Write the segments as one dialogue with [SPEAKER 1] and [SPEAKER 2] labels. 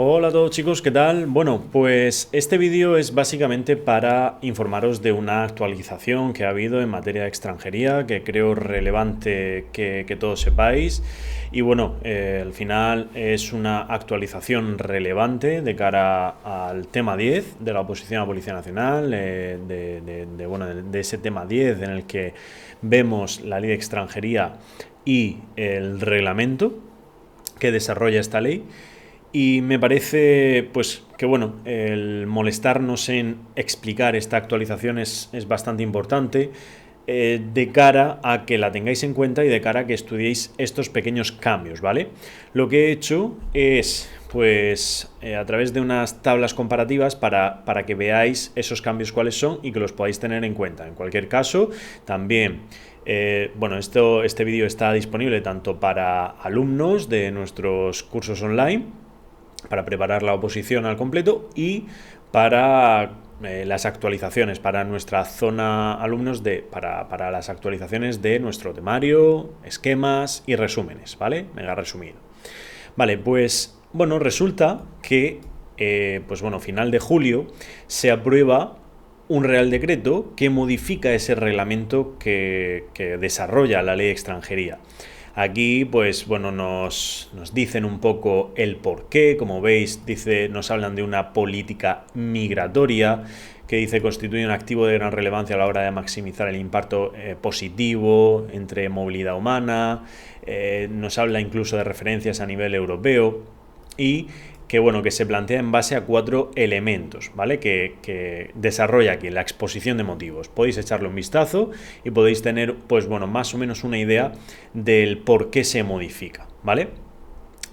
[SPEAKER 1] Hola a todos chicos, ¿qué tal? Bueno, pues este vídeo es básicamente para informaros de una actualización que ha habido en materia de extranjería, que creo relevante que todos sepáis. Y bueno, al final es una actualización relevante de cara al tema 10 de la oposición a Policía Nacional, de ese tema 10 en el que vemos la ley de extranjería y el reglamento que desarrolla esta ley. Y me parece, pues, que bueno, el molestarnos en explicar esta actualización es bastante importante de cara a que la tengáis en cuenta y de cara a que estudiéis estos pequeños cambios, ¿vale? Lo que he hecho es, pues, a través de unas tablas comparativas para que veáis esos cambios cuáles son y que los podáis tener en cuenta. En cualquier caso, también bueno, este vídeo está disponible tanto para alumnos de nuestros cursos online, para preparar la oposición al completo, y para las actualizaciones, para nuestra zona alumnos, para las actualizaciones de nuestro temario, esquemas y resúmenes, ¿vale? Mega resumido. Vale, pues bueno, resulta que pues bueno, final de julio se aprueba un Real Decreto que modifica ese reglamento que desarrolla la ley de extranjería. Aquí, pues bueno, nos dicen un poco el porqué. Como veis, nos hablan de una política migratoria que dice constituye un activo de gran relevancia a la hora de maximizar el impacto positivo entre movilidad humana. Nos habla incluso de referencias a nivel europeo y que bueno, que se plantea en base a 4 elementos, ¿vale? Que desarrolla aquí la exposición de motivos. Podéis echarle un vistazo y podéis tener, pues bueno, más o menos una idea del por qué se modifica, ¿vale?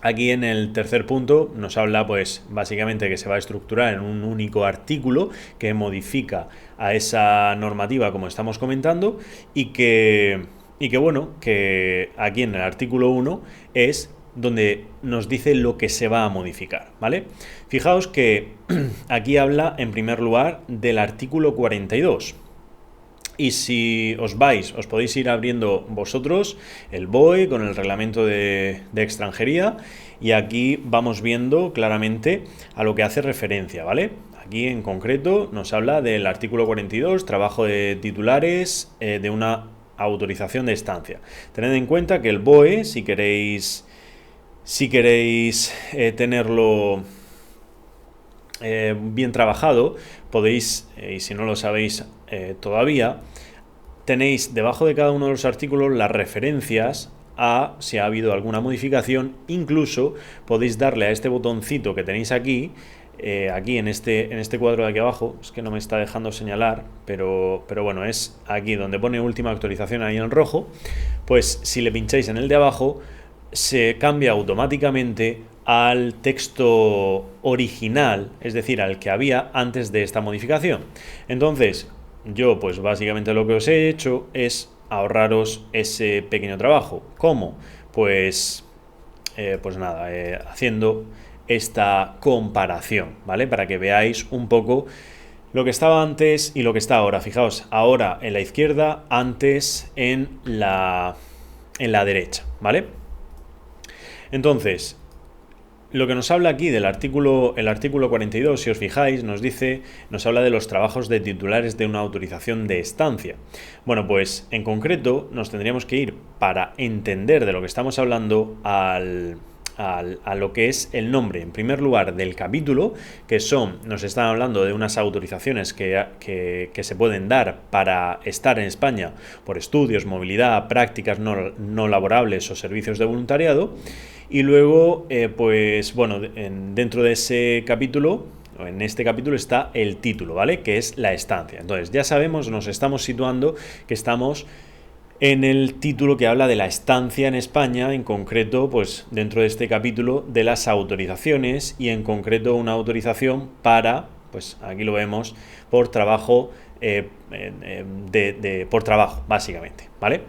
[SPEAKER 1] Aquí en el tercer punto nos habla, pues básicamente, que se va a estructurar en un único artículo que modifica a esa normativa, como estamos comentando, y que bueno, que aquí en el artículo 1 es donde nos dice lo que se va a modificar, ¿vale? Fijaos que aquí habla en primer lugar del artículo 42. Y si os podéis ir abriendo vosotros el BOE con el reglamento de extranjería, y aquí vamos viendo claramente a lo que hace referencia, ¿vale? Aquí en concreto nos habla del artículo 42, trabajo de titulares de una autorización de estancia. Tened en cuenta que el BOE, si queréis tenerlo bien trabajado, podéis, y si no lo sabéis todavía, tenéis debajo de cada uno de los artículos las referencias a si ha habido alguna modificación. Incluso podéis darle a este botoncito que tenéis aquí, aquí en este cuadro de aquí abajo. Es que no me está dejando señalar, pero bueno, es aquí donde pone última actualización, ahí en rojo. Pues si le pincháis en el de abajo, se cambia automáticamente al texto original, es decir, al que había antes de esta modificación. Entonces, yo pues básicamente lo que os he hecho es ahorraros ese pequeño trabajo. ¿Cómo? Pues nada, haciendo esta comparación, ¿vale? Para que veáis un poco lo que estaba antes y lo que está ahora. Fijaos, ahora en la izquierda, antes en la derecha, ¿vale? Entonces, lo que nos habla aquí del el artículo 42, si os fijáis, nos habla de los trabajos de titulares de una autorización de estancia. Bueno, pues en concreto nos tendríamos que ir, para entender de lo que estamos hablando, a lo que es el nombre, en primer lugar, del capítulo, que nos están hablando de unas autorizaciones que se pueden dar para estar en España por estudios, movilidad, prácticas no laborables o servicios de voluntariado. Y luego, pues bueno, dentro de ese capítulo, en este capítulo está el título, ¿vale? Que es la estancia. Entonces, ya sabemos, nos estamos situando que estamos en el título que habla de la estancia en España, en concreto, pues dentro de este capítulo de las autorizaciones, y en concreto una autorización para, pues aquí lo vemos, por trabajo, por trabajo, básicamente, ¿vale?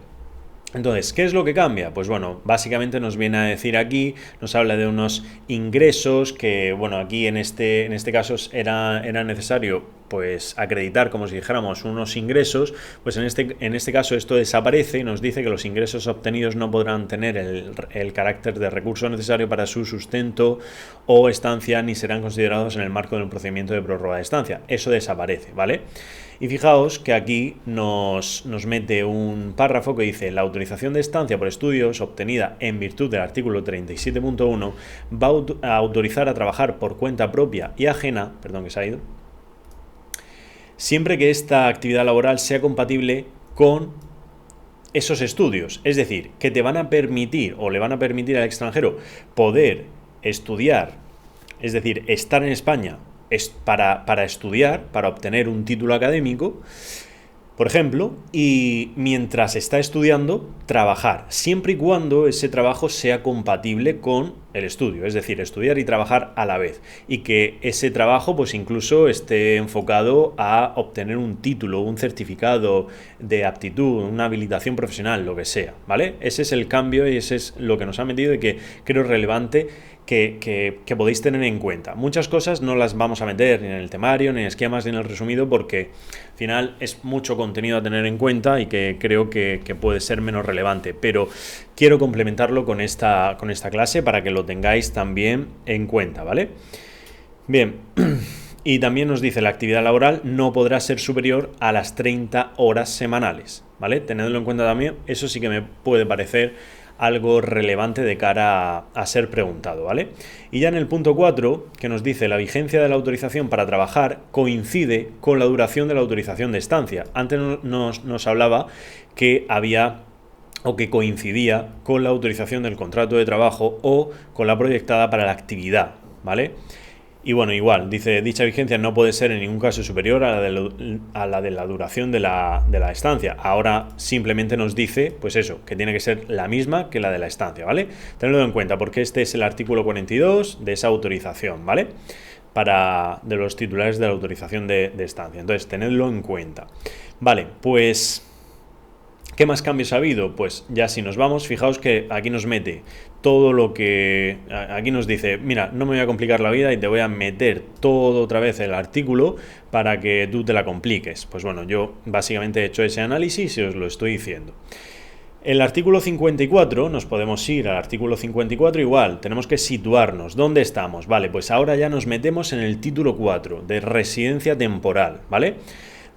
[SPEAKER 1] Entonces, ¿qué es lo que cambia? Pues bueno, básicamente nos viene a decir aquí, nos habla de unos ingresos que, bueno, aquí en este caso era necesario pues acreditar como si dijéramos unos ingresos, pues en este caso esto desaparece y nos dice que los ingresos obtenidos no podrán tener el carácter de recurso necesario para su sustento o estancia ni serán considerados en el marco del procedimiento de prórroga de estancia. Eso desaparece, ¿vale? Y fijaos que aquí nos mete un párrafo que dice: la autorización de estancia por estudios obtenida en virtud del artículo 37.1 va a autorizar a trabajar por cuenta propia y ajena, perdón que se ha ido, siempre que esta actividad laboral sea compatible con esos estudios. Es decir, que te van a permitir o le van a permitir al extranjero poder estudiar, es decir, estar en España para estudiar, para obtener un título académico, por ejemplo, y mientras está estudiando, trabajar, siempre y cuando ese trabajo sea compatible con el estudio, es decir, estudiar y trabajar a la vez, y que ese trabajo pues incluso esté enfocado a obtener un título, un certificado de aptitud, una habilitación profesional, lo que sea, ¿vale? Ese es el cambio y ese es lo que nos ha metido y que creo relevante que podéis tener en cuenta. Muchas cosas no las vamos a meter ni en el temario, ni en esquemas, ni en el resumido, porque al final es mucho contenido a tener en cuenta y que creo que puede ser menos relevante, pero quiero complementarlo con esta clase para que lo tengáis también en cuenta, ¿vale? Bien, y también nos dice: la actividad laboral no podrá ser superior a las 30 horas semanales, ¿vale? Tenedlo en cuenta también, eso sí que me puede parecer algo relevante de cara a ser preguntado, ¿vale? Y ya en el punto 4, que nos dice: la vigencia de la autorización para trabajar coincide con la duración de la autorización de estancia. Antes nos hablaba que había o que coincidía con la autorización del contrato de trabajo o con la proyectada para la actividad, ¿vale? Y bueno, igual, dice: dicha vigencia no puede ser en ningún caso superior a la de la duración de la estancia. Ahora simplemente nos dice, pues eso, que tiene que ser la misma que la de la estancia, ¿vale? Tenedlo en cuenta porque este es el artículo 42 de esa autorización, ¿vale? De los titulares de la autorización de estancia. Entonces, tenedlo en cuenta. Vale, pues ¿qué más cambios ha habido? Pues ya si nos vamos, fijaos que aquí nos mete todo lo que... Aquí nos dice: mira, no me voy a complicar la vida y te voy a meter todo otra vez el artículo para que tú te la compliques. Pues bueno, yo básicamente he hecho ese análisis y os lo estoy diciendo. El artículo 54, nos podemos ir al artículo 54 igual, tenemos que situarnos. ¿Dónde estamos? Vale, pues ahora ya nos metemos en el título 4 de residencia temporal, ¿vale?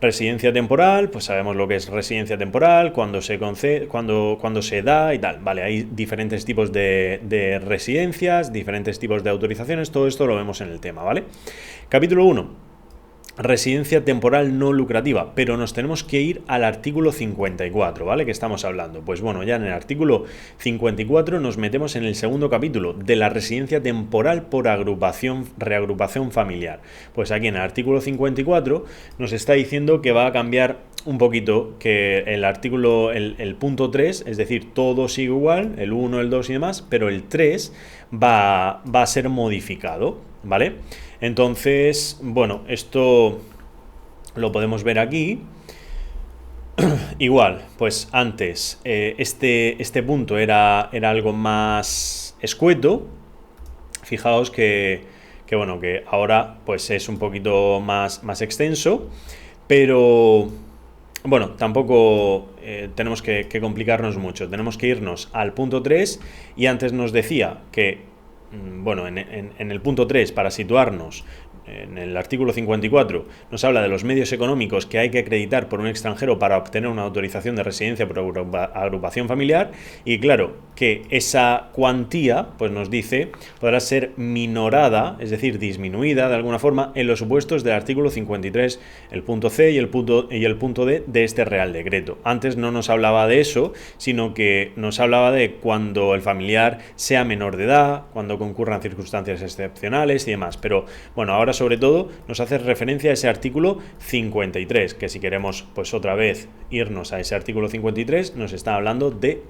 [SPEAKER 1] Residencia temporal, pues sabemos lo que es residencia temporal, cuando se concede, cuando se da y tal. Vale, hay diferentes tipos de residencias, diferentes tipos de autorizaciones, todo esto lo vemos en el tema, ¿vale? Capítulo 1. Residencia temporal no lucrativa, pero nos tenemos que ir al artículo 54, ¿vale? Que estamos hablando. Pues bueno, ya en el artículo 54 nos metemos en el segundo capítulo de la residencia temporal por reagrupación familiar. Pues aquí en el artículo 54 nos está diciendo que va a cambiar un poquito, que el artículo, el punto 3, es decir, todo sigue igual, el 1, el 2 y demás, pero el 3 va a ser modificado, ¿vale? Entonces, bueno, esto lo podemos ver aquí. Igual, pues antes este punto era algo más escueto. Fijaos que bueno, que ahora pues es un poquito más extenso, pero bueno, tampoco tenemos que complicarnos mucho. Tenemos que irnos al punto 3 y antes nos decía que, bueno, en el punto 3, para situarnos, en el artículo 54, nos habla de los medios económicos que hay que acreditar por un extranjero para obtener una autorización de residencia por agrupación familiar, y claro, que esa cuantía, pues nos dice, podrá ser minorada, es decir, disminuida de alguna forma, en los supuestos del artículo 53, el punto C y el punto D de este Real Decreto. Antes no nos hablaba de eso, sino que nos hablaba de cuando el familiar sea menor de edad, cuando concurran circunstancias excepcionales y demás, pero bueno, ahora sobre todo nos hace referencia a ese artículo 53, que si queremos pues otra vez irnos a ese artículo 53, nos está hablando de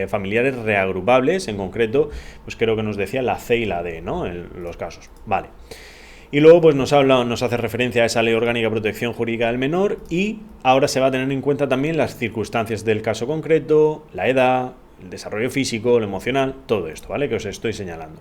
[SPEAKER 1] familiares reagrupables, en concreto, pues creo que nos decía la C y la D, ¿no? En los casos. Vale. Y luego pues nos hace referencia a esa Ley Orgánica de Protección Jurídica del Menor, y ahora se va a tener en cuenta también las circunstancias del caso concreto, la edad, el desarrollo físico, el emocional, todo esto, ¿vale? Que os estoy señalando.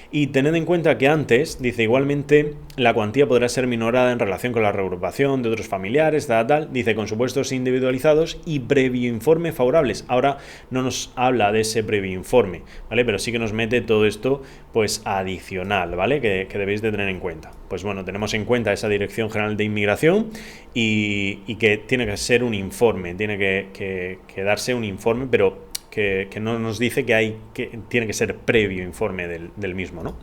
[SPEAKER 1] Y tened en cuenta que antes, dice, igualmente la cuantía podrá ser minorada en relación con la reagrupación de otros familiares, tal, dice, con supuestos individualizados y previo informe favorables. Ahora no nos habla de ese previo informe, ¿vale? Pero sí que nos mete todo esto, pues, adicional, ¿vale? Que debéis de tener en cuenta. Pues bueno, tenemos en cuenta esa Dirección General de Inmigración y que tiene que ser un informe, tiene que darse un informe, pero que no nos dice que tiene que ser previo informe del mismo, ¿no?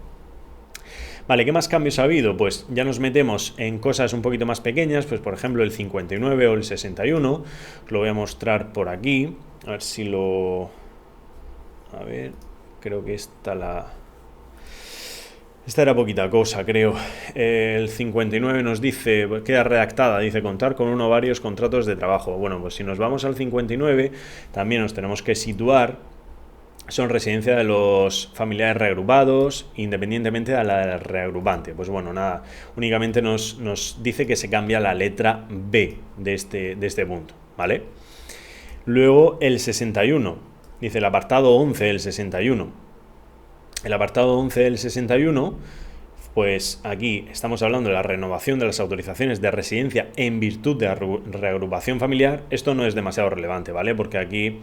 [SPEAKER 1] Vale, ¿qué más cambios ha habido? Pues ya nos metemos en cosas un poquito más pequeñas, pues por ejemplo el 59 o el 61, os lo voy a mostrar por aquí, a ver si lo... A ver, creo que esta era poquita cosa, creo. El 59 nos dice, queda redactada, dice contar con uno o varios contratos de trabajo. Bueno, pues si nos vamos al 59, también nos tenemos que situar. Son residencia de los familiares reagrupados, independientemente de la del reagrupante. Pues bueno, nada, únicamente nos dice que se cambia la letra B de este punto, ¿vale? Luego el 61, dice el apartado 11 del 61. El apartado 11 del 61, pues aquí estamos hablando de la renovación de las autorizaciones de residencia en virtud de la reagrupación familiar. Esto no es demasiado relevante, ¿vale? Porque aquí,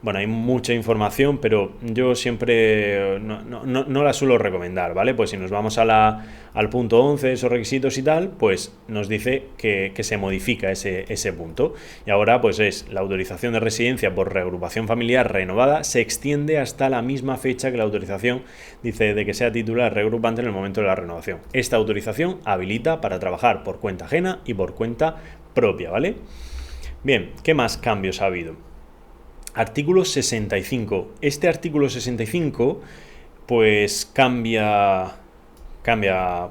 [SPEAKER 1] bueno, hay mucha información, pero yo siempre no la suelo recomendar, ¿vale? Pues si nos vamos al punto 11, esos requisitos y tal, pues nos dice que se modifica ese punto. Y ahora, pues es la autorización de residencia por reagrupación familiar renovada se extiende hasta la misma fecha que la autorización, dice, de que sea titular reagrupante en el momento de la renovación. Esta autorización habilita para trabajar por cuenta ajena y por cuenta propia, ¿vale? Bien, ¿qué más cambios ha habido? Artículo 65. Este artículo 65 pues cambia,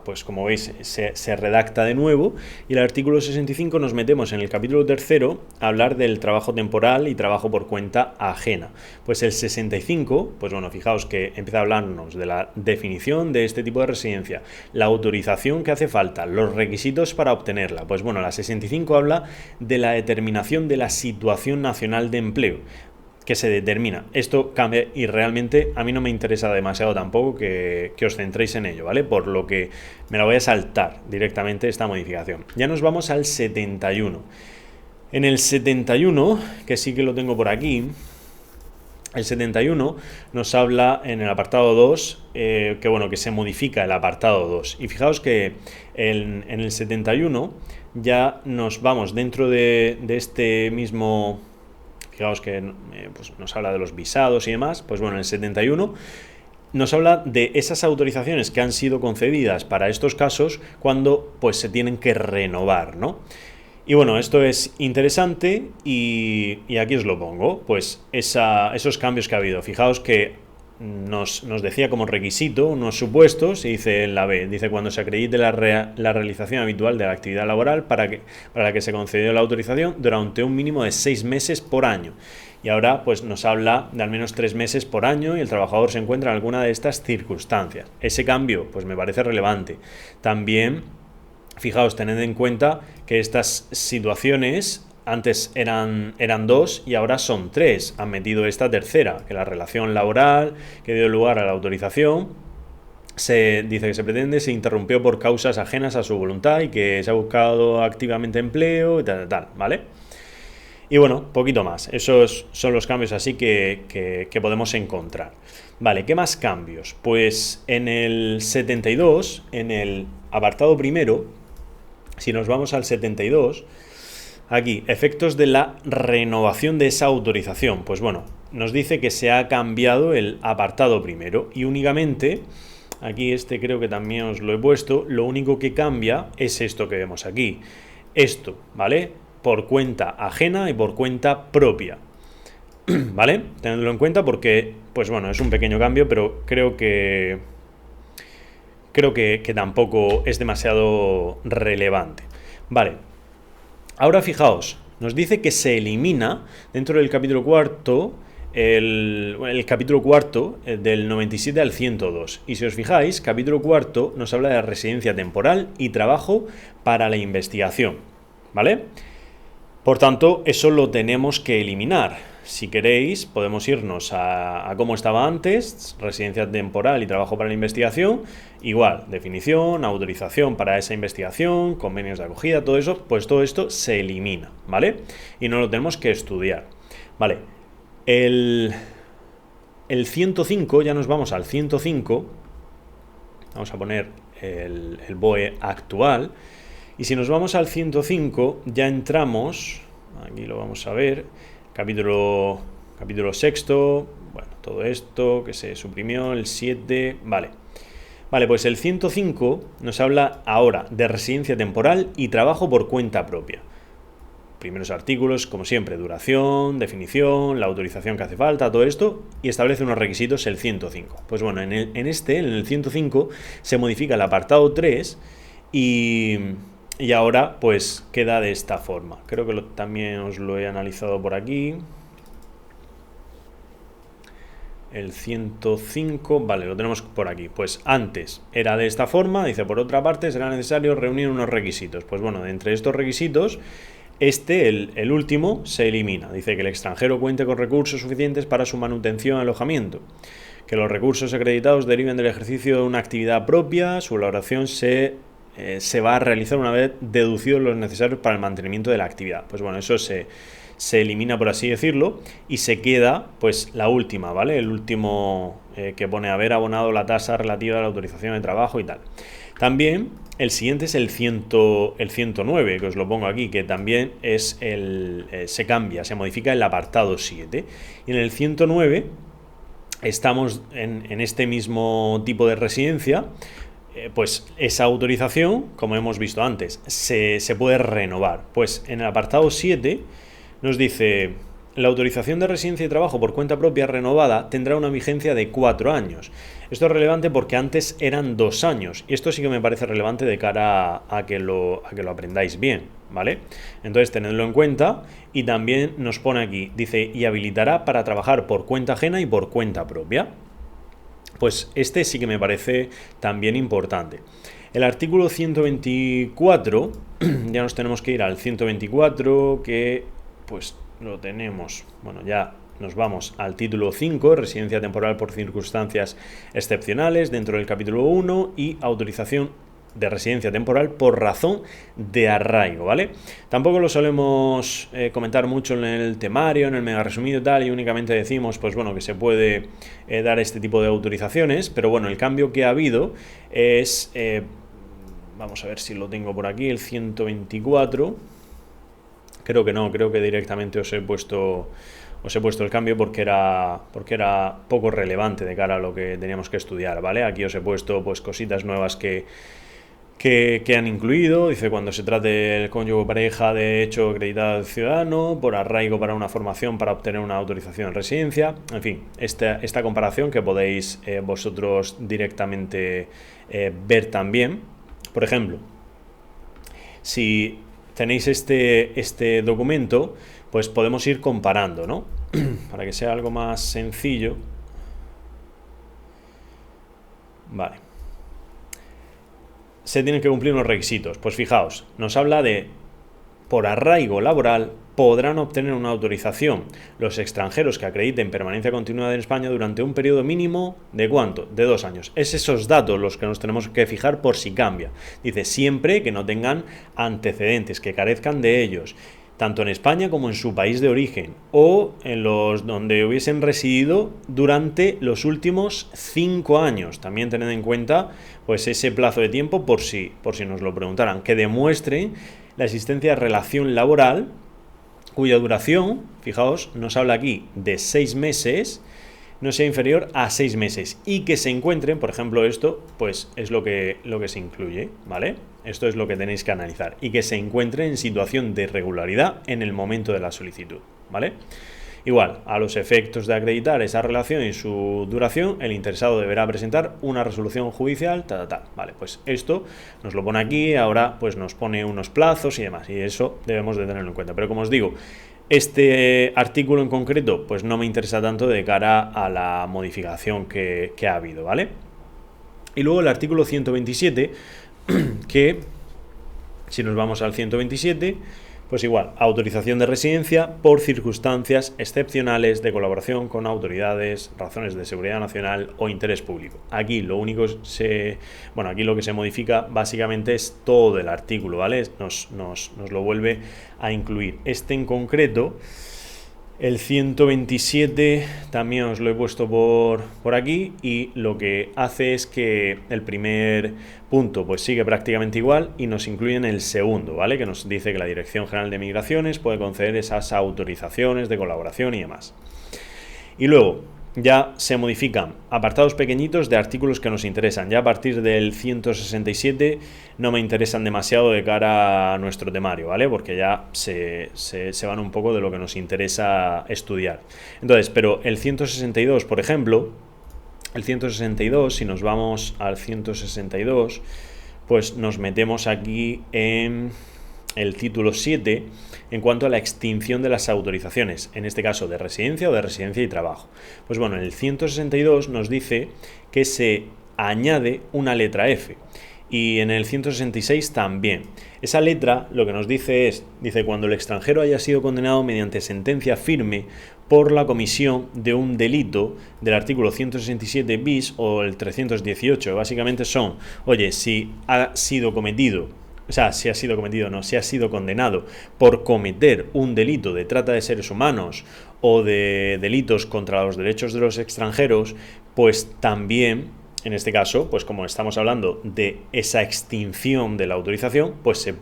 [SPEAKER 1] pues como veis, se redacta de nuevo, y el artículo 65 nos metemos en el capítulo tercero a hablar del trabajo temporal y trabajo por cuenta ajena. Pues el 65, pues bueno, fijaos que empieza a hablarnos de la definición de este tipo de residencia, la autorización que hace falta, los requisitos para obtenerla. Pues bueno, la 65 habla de la determinación de la situación nacional de empleo que se determina. Esto cambia y realmente a mí no me interesa demasiado tampoco que os centréis en ello, ¿vale? Por lo que me la voy a saltar directamente esta modificación. Ya nos vamos al 71. En el 71, que sí que lo tengo por aquí, el 71 nos habla en el apartado 2, que bueno, que se modifica el apartado 2. Y fijaos que en el 71 ya nos vamos dentro de este mismo... Fijaos que pues nos habla de los visados y demás. Pues bueno, en el 71 nos habla de esas autorizaciones que han sido concedidas para estos casos cuando pues se tienen que renovar, ¿no? Y bueno, esto es interesante y aquí os lo pongo, pues esos cambios que ha habido. Fijaos que nos decía como requisito unos supuestos, y dice en la B, dice cuando se acredite la realización habitual de la actividad laboral para la que se concedió la autorización durante un mínimo de 6 meses por año. Y ahora pues nos habla de al menos 3 meses por año y el trabajador se encuentra en alguna de estas circunstancias. Ese cambio pues me parece relevante. También, fijaos, tened en cuenta que estas situaciones antes eran 2 y ahora son 3. Han metido esta tercera, que la relación laboral que dio lugar a la autorización se dice que se pretende se interrumpió por causas ajenas a su voluntad y que se ha buscado activamente empleo y tal, ¿vale? Y bueno, poquito más. Esos son los cambios así que podemos encontrar. Vale, ¿qué más cambios? Pues en el 72, en el apartado primero, si nos vamos al 72... Aquí, efectos de la renovación de esa autorización. Pues bueno, nos dice que se ha cambiado el apartado primero y únicamente, aquí creo que también os lo he puesto, lo único que cambia es esto que vemos aquí. Esto, ¿vale? Por cuenta ajena y por cuenta propia. ¿Vale? Tenedlo en cuenta porque, pues bueno, es un pequeño cambio, pero creo que tampoco es demasiado relevante. Vale. Ahora fijaos, nos dice que se elimina dentro del capítulo cuarto el capítulo cuarto del 97 al 102. Y si os fijáis, capítulo cuarto nos habla de residencia temporal y trabajo para la investigación, ¿vale? Por tanto, eso lo tenemos que eliminar. Si queréis, podemos irnos a cómo estaba antes, residencia temporal y trabajo para la investigación. Igual, definición, autorización para esa investigación, convenios de acogida, todo eso, pues todo esto se elimina, ¿vale? Y no lo tenemos que estudiar. Vale, el 105, ya nos vamos al 105. Vamos a poner el BOE actual. Y si nos vamos al 105, ya entramos, aquí lo vamos a ver, capítulo sexto, bueno, todo esto que se suprimió, el 7, vale. Vale, pues el 105 nos habla ahora de residencia temporal y trabajo por cuenta propia. Primeros artículos, como siempre, duración, definición, la autorización que hace falta, todo esto, y establece unos requisitos el 105. Pues bueno, en el 105 se modifica el apartado 3 y ahora pues queda de esta forma. Creo que también os lo he analizado por aquí. El 105, vale, lo tenemos por aquí. Pues antes era de esta forma, dice, por otra parte será necesario reunir unos requisitos. Pues bueno, de entre estos requisitos, el último, se elimina. Dice que el extranjero cuente con recursos suficientes para su manutención y alojamiento. Que los recursos acreditados deriven del ejercicio de una actividad propia. Su elaboración se va a realizar una vez deducidos los necesarios para el mantenimiento de la actividad. Pues bueno, eso se elimina, por así decirlo, y se queda pues la última, ¿vale? El último que pone haber abonado la tasa relativa a la autorización de trabajo y tal. También el siguiente es el 109, que os lo pongo aquí, que también es se cambia, se modifica el apartado 7. Y en el 109 estamos en este mismo tipo de residencia. Pues esa autorización, como hemos visto antes, se puede renovar. Pues en el apartado 7 nos dice: la autorización de residencia y trabajo por cuenta propia renovada tendrá una vigencia de 4 años. Esto es relevante porque antes eran 2 años. Y esto sí que me parece relevante de cara a que lo aprendáis bien, ¿vale? Entonces tenedlo en cuenta. Y también nos pone aquí, dice, y habilitará para trabajar por cuenta ajena y por cuenta propia. Pues este sí que me parece también importante. El artículo 124, ya nos tenemos que ir al 124, que pues lo tenemos, bueno, ya nos vamos al título 5, residencia temporal por circunstancias excepcionales, dentro del capítulo 1, y autorización de residencia temporal por razón de arraigo, ¿vale? Tampoco lo solemos comentar mucho en el temario, en el mega resumido y tal, y únicamente decimos, pues bueno, que se puede dar este tipo de autorizaciones, pero bueno, el cambio que ha habido es, vamos a ver si lo tengo por aquí, el 124, creo que no, creo que directamente os he puesto el cambio porque era poco relevante de cara a lo que teníamos que estudiar, ¿vale? Aquí os he puesto pues cositas nuevas que han incluido. Dice, cuando se trate del cónyuge o pareja de hecho acreditado ciudadano, por arraigo para una formación para obtener una autorización de residencia. En fin, esta comparación que podéis vosotros directamente ver también. Por ejemplo, si tenéis este documento, pues podemos ir comparando, ¿no? Para que sea algo más sencillo. Vale. Se tienen que cumplir unos requisitos. Pues fijaos, nos habla de, por arraigo laboral, podrán obtener una autorización los extranjeros que acrediten permanencia continuada en España durante un periodo mínimo de ¿cuánto? De 2 años. Es esos datos los que nos tenemos que fijar por si cambia. Dice, siempre que no tengan antecedentes, que carezcan de ellos, tanto en España como en su país de origen, o en los donde hubiesen residido durante los últimos 5 años. También tened en cuenta pues ese plazo de tiempo por si nos lo preguntaran, que demuestren la existencia de relación laboral cuya duración, fijaos, nos habla aquí de 6 meses, no sea inferior a 6 meses y que se encuentren, por ejemplo, esto pues es lo que se incluye, ¿vale? Esto es lo que tenéis que analizar, y que se encuentren en situación de irregularidad en el momento de la solicitud, ¿vale? Igual, a los efectos de acreditar esa relación y su duración, el interesado deberá presentar una resolución judicial, Vale, pues esto nos lo pone aquí, ahora pues nos pone unos plazos y demás, y eso debemos de tenerlo en cuenta. Pero como os digo, este artículo en concreto pues no me interesa tanto de cara a la modificación que ha habido, ¿vale? Y luego el artículo 127, que si nos vamos al 127, Pues igual, autorización de residencia por circunstancias excepcionales de colaboración con autoridades, razones de seguridad nacional o interés público. Aquí lo único aquí lo que se modifica básicamente es todo el artículo, ¿vale? Nos lo vuelve a incluir. Este en concreto, el 127 también os lo he puesto por aquí, y lo que hace es que el primer punto pues sigue prácticamente igual y nos incluye en el segundo, ¿vale? Que nos dice que la Dirección General de Migraciones puede conceder esas autorizaciones de colaboración y demás. Y luego ya se modifican apartados pequeñitos de artículos que nos interesan. Ya a partir del 167 no me interesan demasiado de cara a nuestro temario, ¿vale? Porque ya se van un poco de lo que nos interesa estudiar. Entonces, pero el 162, por ejemplo, el 162, si nos vamos al 162, pues nos metemos aquí en el título 7 en cuanto a la extinción de las autorizaciones, en este caso de residencia o de residencia y trabajo. Pues bueno, en el 162 nos dice que se añade una letra F, y en el 166 también. Esa letra lo que nos dice cuando el extranjero haya sido condenado mediante sentencia firme por la comisión de un delito del artículo 167 bis o el 318, básicamente son, oye, si ha sido condenado por cometer un delito de trata de seres humanos o de delitos contra los derechos de los extranjeros, pues también, en este caso, pues como estamos hablando de esa extinción de la autorización, pues se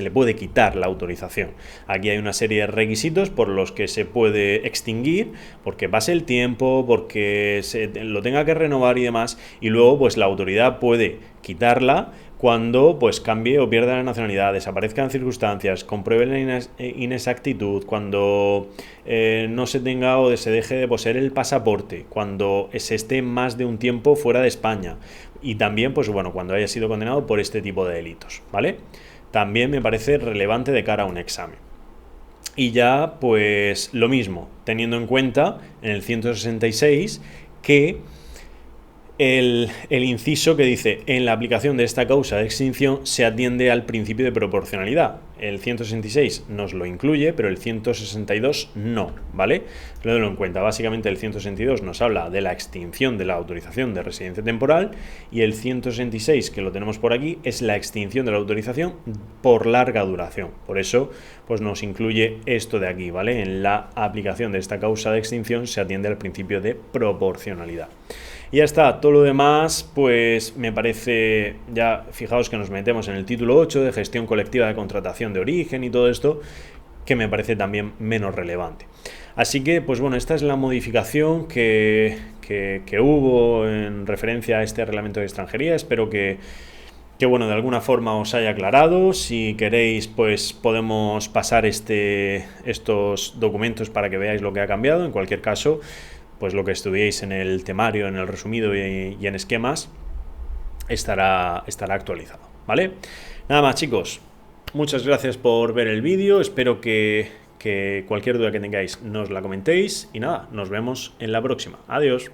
[SPEAKER 1] le puede quitar la autorización. Aquí hay una serie de requisitos por los que se puede extinguir, porque pase el tiempo, porque lo tenga que renovar y demás, y luego pues la autoridad puede quitarla cuando pues cambie o pierda la nacionalidad, desaparezcan circunstancias, compruebe la inexactitud, cuando no se tenga o se deje de poseer el pasaporte, cuando se esté más de un tiempo fuera de España, y también pues bueno, cuando haya sido condenado por este tipo de delitos, ¿vale? También me parece relevante de cara a un examen. Y ya pues lo mismo, teniendo en cuenta en el 166 que el inciso que dice: en la aplicación de esta causa de extinción se atiende al principio de proporcionalidad. El 166 nos lo incluye, pero el 162 no, ¿vale? Tenedlo en cuenta. Básicamente el 162 nos habla de la extinción de la autorización de residencia temporal, y el 166, que lo tenemos por aquí, es la extinción de la autorización por larga duración. Por eso pues nos incluye esto de aquí, ¿vale? En la aplicación de esta causa de extinción se atiende al principio de proporcionalidad. Y ya está, todo lo demás pues me parece, ya fijaos que nos metemos en el título 8 de gestión colectiva de contratación de origen y todo esto, que me parece también menos relevante. Así que pues bueno, esta es la modificación que hubo en referencia a este reglamento de extranjería. Espero que bueno, de alguna forma os haya aclarado. Si queréis pues podemos pasar estos documentos para que veáis lo que ha cambiado. En cualquier caso, pues lo que estudiéis en el temario, en el resumido y en esquemas estará actualizado, ¿vale? Nada más, chicos, muchas gracias por ver el vídeo. Espero que cualquier duda que tengáis nos la comentéis, y nada, nos vemos en la próxima. Adiós.